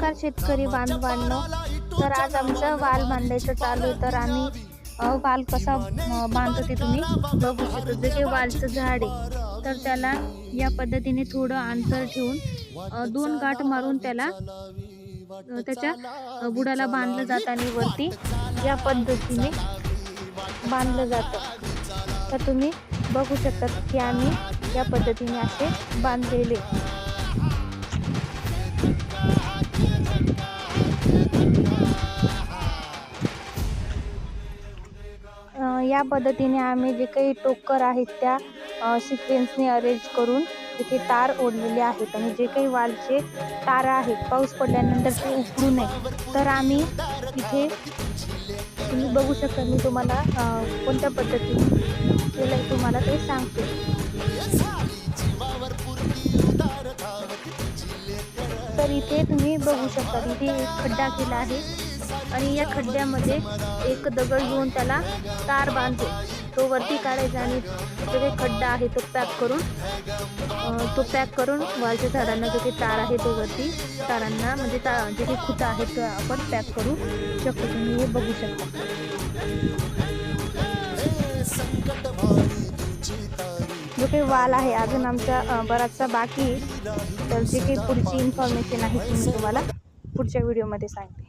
नमस्कार शेतकरी बांधवांनो, तर आज आमचं वाल बांधायचं चालू आहे. तर आम्ही वाल कसा बांधतो ते तुम्ही बघू शकता. जे काही वालचं झाड आहे तर त्याला या पद्धतीने थोडं अंतर ठेवून 2 गाठ मारून त्याला त्याच्या बुडाला बांधलं जातं आणि वरती या पद्धतीने बांधलं जातं. तर तुम्ही बघू शकता की आम्ही या पद्धतीने असे बांधलेले. या पद्धतीने आम्ही जे काही टोकर आहेत त्या सिक्वेन्सने अरेंज करून तिथे तार ओढलेले आहेत आणि जे काही वालचे तार आहेत पाऊस पडल्यानंतर ते उकळू नये. तर आम्ही इथे तुम्ही बघू शकता, मी तुम्हाला कोणत्या पद्धतीने केलं आहे तुम्हाला ते सांगते. तर इथे तुम्ही बघू शकता, इथे एक खड्डा केला आहे आणि या खड्ड्यामध्ये एक दगड घेऊन त्याला तार बांधतो, तो वरती काढायचा आणि जो काही खड्डा आहे तो पॅक करून वालच्या झाडांना जो काही तार आहे तो वरती तारांना म्हणजे जे काही खुटा आहेत तो आपण पॅक करू शकतो. तुम्ही हे बघू शकता. जो काही वाल आहे अजून आमचा बराचसा बाकी आहे. तर जे काही पुढची इन्फॉर्मेशन आहे ती मी तुम्हाला पुढच्या व्हिडिओमध्ये सांगते.